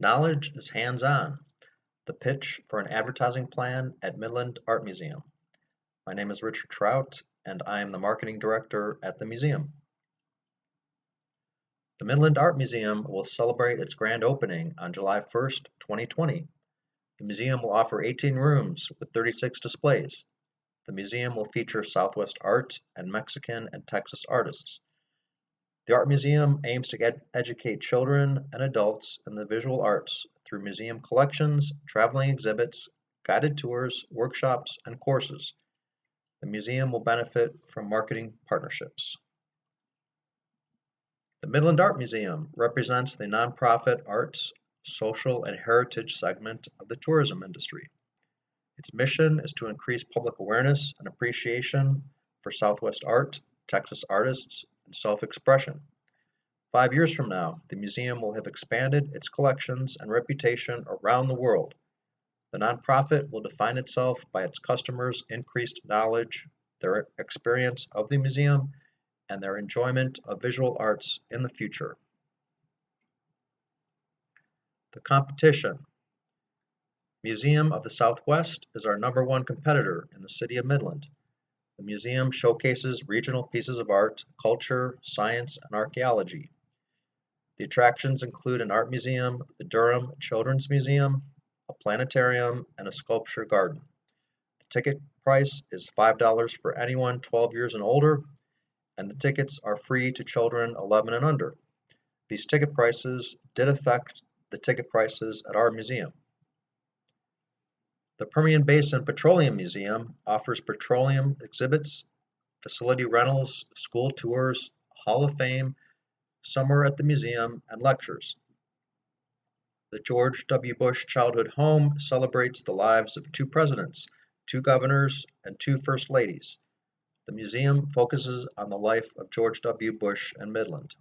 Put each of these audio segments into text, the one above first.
Knowledge is hands-on. The pitch for an advertising plan at Midland Art Museum. My name is Richard Trout, and I am the marketing director at the museum. The Midland Art Museum will celebrate its grand opening on July 1st, 2020. The museum will offer 18 rooms with 36 displays. The museum will feature Southwest art and Mexican and Texas artists. The Art Museum aims to educate children and adults in the visual arts through museum collections, traveling exhibits, guided tours, workshops, and courses. The museum will benefit from marketing partnerships. The Midland Art Museum represents the nonprofit arts, social, and heritage segment of the tourism industry. Its mission is to increase public awareness and appreciation for Southwest art, Texas artists, and self-expression. 5 years from now, the museum will have expanded its collections and reputation around the world. The nonprofit will define itself by its customers' increased knowledge, their experience of the museum, and their enjoyment of visual arts in the future. The competition. Museum of the Southwest is our #1 competitor in the city of Midland. The museum showcases regional pieces of art, culture, science, and archaeology. The attractions include an art museum, the Durham Children's Museum, a planetarium, and a sculpture garden. The ticket price is $5 for anyone 12 years and older, and the tickets are free to children 11 and under. These ticket prices did affect the ticket prices at our museum. The Permian Basin Petroleum Museum offers petroleum exhibits, facility rentals, school tours, Hall of Fame, summer at the museum, and lectures. The George W. Bush Childhood Home celebrates the lives of 2 presidents, 2 governors, and 2 first ladies. The museum focuses on the life of George W. Bush and Midland.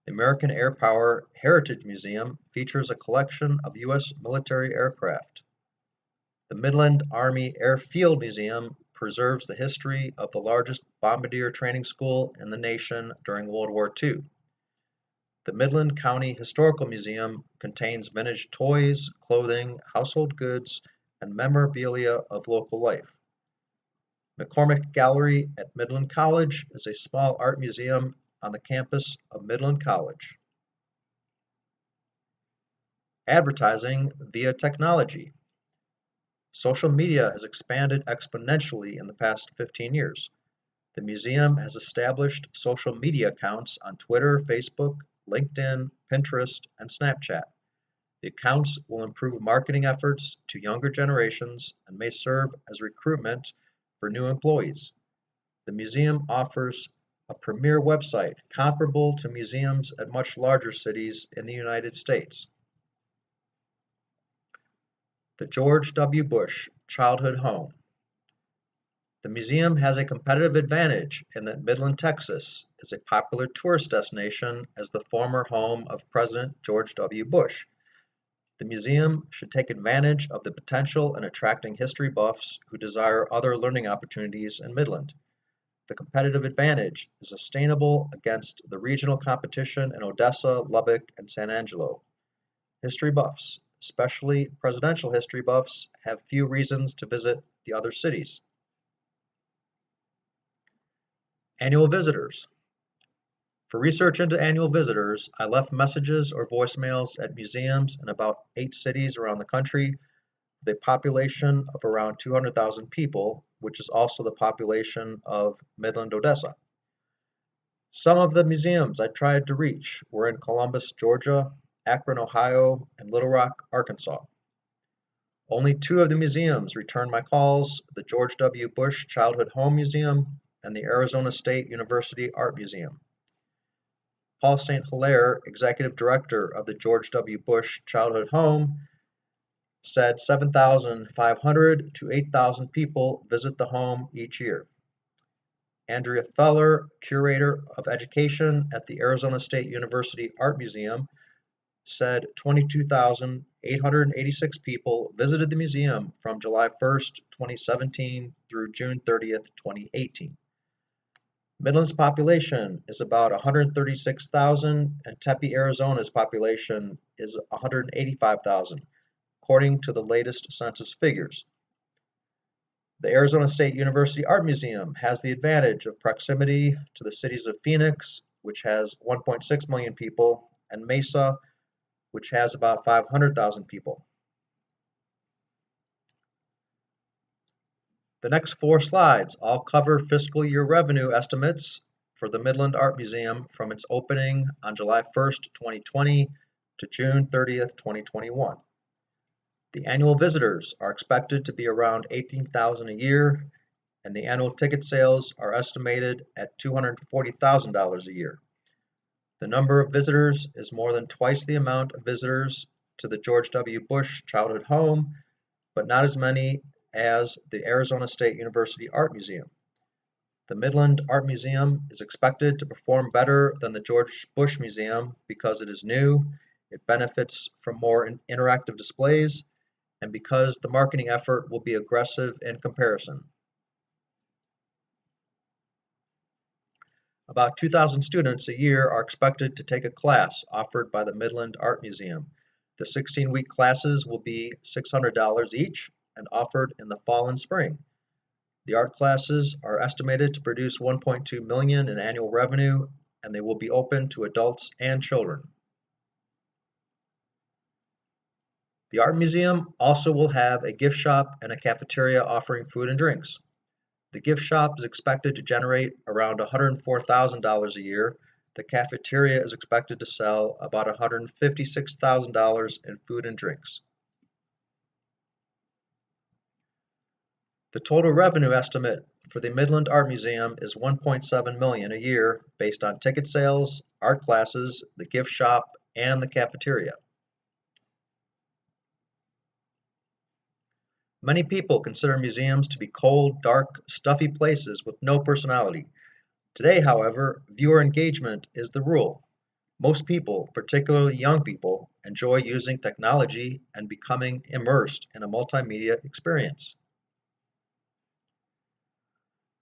The American Air Power Heritage Museum features a collection of U.S. military aircraft. The Midland Army Airfield Museum preserves the history of the largest bombardier training school in the nation during World War II. The Midland County Historical Museum contains vintage toys, clothing, household goods, and memorabilia of local life. McCormick Gallery at Midland College is a small art museum on the campus of Midland College. Advertising via technology. Social media has expanded exponentially in the past 15 years. The museum has established social media accounts on Twitter, Facebook, LinkedIn, Pinterest, and Snapchat. The accounts will improve marketing efforts to younger generations and may serve as recruitment for new employees. The museum offers a premier website comparable to museums at much larger cities in the United States. The George W. Bush Childhood Home. The museum has a competitive advantage in that Midland, Texas is a popular tourist destination as the former home of President George W. Bush. The museum should take advantage of the potential in attracting history buffs who desire other learning opportunities in Midland. The competitive advantage is sustainable against the regional competition in Odessa, Lubbock, and San Angelo. History buffs, especially presidential history buffs, have few reasons to visit the other cities. Annual visitors. For research into annual visitors, I left messages or voicemails at museums in about 8 cities around the country with a population of around 200,000 people, which is also the population of Midland, Odessa. Some of the museums I tried to reach were in Columbus, Georgia, Akron, Ohio, and Little Rock, Arkansas. Only 2 of the museums returned my calls, the George W. Bush Childhood Home Museum and the Arizona State University Art Museum. Paul St. Hilaire, Executive Director of the George W. Bush Childhood Home, said 7,500 to 8,000 people visit the home each year. Andrea Feller, Curator of Education at the Arizona State University Art Museum, said 22,886 people visited the museum from July 1st, 2017 through June 30th, 2018. Midland's population is about 136,000 and Tempe, Arizona's population is 185,000, according to the latest census figures. The Arizona State University Art Museum has the advantage of proximity to the cities of Phoenix, which has 1.6 million people, and Mesa, which has about 500,000 people. The next 4 slides all cover fiscal year revenue estimates for the Midland Art Museum from its opening on July 1st, 2020 to June 30th, 2021. The annual visitors are expected to be around 18,000 a year, and the annual ticket sales are estimated at $240,000 a year. The number of visitors is more than twice the amount of visitors to the George W. Bush Childhood Home, but not as many as the Arizona State University Art Museum. The Midland Art Museum is expected to perform better than the George Bush Museum because it is new, it benefits from more interactive displays, and because the marketing effort will be aggressive in comparison. About 2,000 students a year are expected to take a class offered by the Midland Art Museum. The 16-week classes will be $600 each and offered in the fall and spring. The art classes are estimated to produce $1.2 million in annual revenue, and they will be open to adults and children. The Art Museum also will have a gift shop and a cafeteria offering food and drinks. The gift shop is expected to generate around $104,000 a year. The cafeteria is expected to sell about $156,000 in food and drinks. The total revenue estimate for the Midland Art Museum is $1.7 million a year based on ticket sales, art classes, the gift shop, and the cafeteria. Many people consider museums to be cold, dark, stuffy places with no personality. Today, however, viewer engagement is the rule. Most people, particularly young people, enjoy using technology and becoming immersed in a multimedia experience.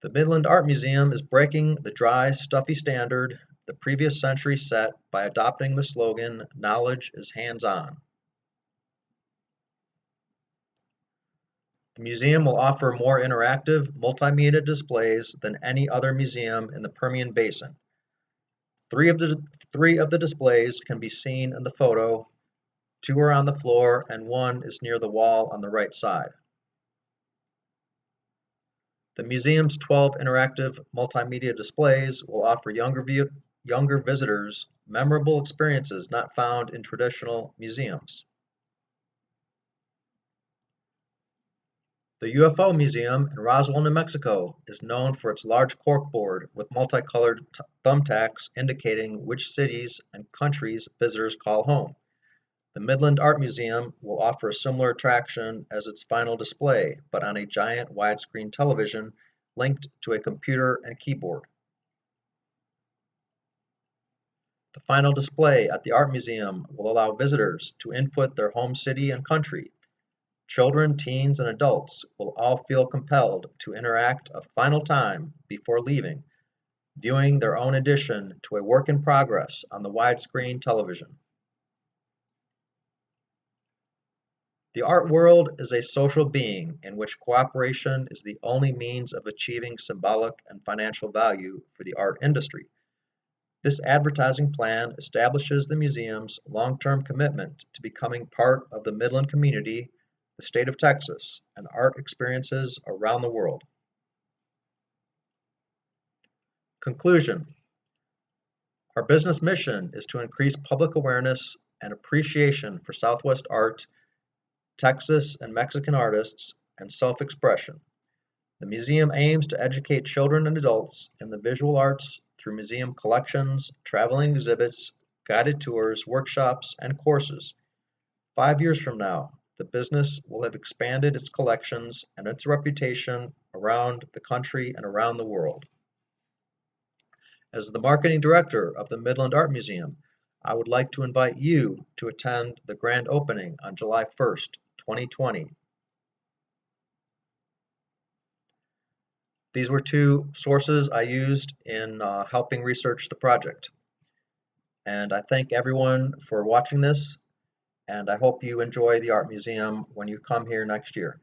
The Midland Art Museum is breaking the dry, stuffy standard the previous century set by adopting the slogan, "Knowledge is hands-on." The museum will offer more interactive, multimedia displays than any other museum in the Permian Basin. Three of the displays can be seen in the photo, 2 are on the floor, and 1 is near the wall on the right side. The museum's 12 interactive multimedia displays will offer younger visitors memorable experiences not found in traditional museums. The UFO Museum in Roswell, New Mexico is known for its large corkboard with multicolored thumbtacks indicating which cities and countries visitors call home. The Midland Art Museum will offer a similar attraction as its final display, but on a giant widescreen television linked to a computer and keyboard. The final display at the Art Museum will allow visitors to input their home city and country. Children, teens, and adults will all feel compelled to interact a final time before leaving, viewing their own addition to a work in progress on the widescreen television. The art world is a social being in which cooperation is the only means of achieving symbolic and financial value for the art industry. This advertising plan establishes the museum's long-term commitment to becoming part of the Midland community, the state of Texas, and art experiences around the world. Conclusion. Our business mission is to increase public awareness and appreciation for Southwest art, Texas and Mexican artists, and self-expression. The museum aims to educate children and adults in the visual arts through museum collections, traveling exhibits, guided tours, workshops, and courses. 5 years from now, the business will have expanded its collections and its reputation around the country and around the world. As the marketing director of the Midland Art Museum, I would like to invite you to attend the grand opening on July 1st, 2020. These were two sources I used in helping research the project. And I thank everyone for watching this, and I hope you enjoy the Art Museum when you come here next year.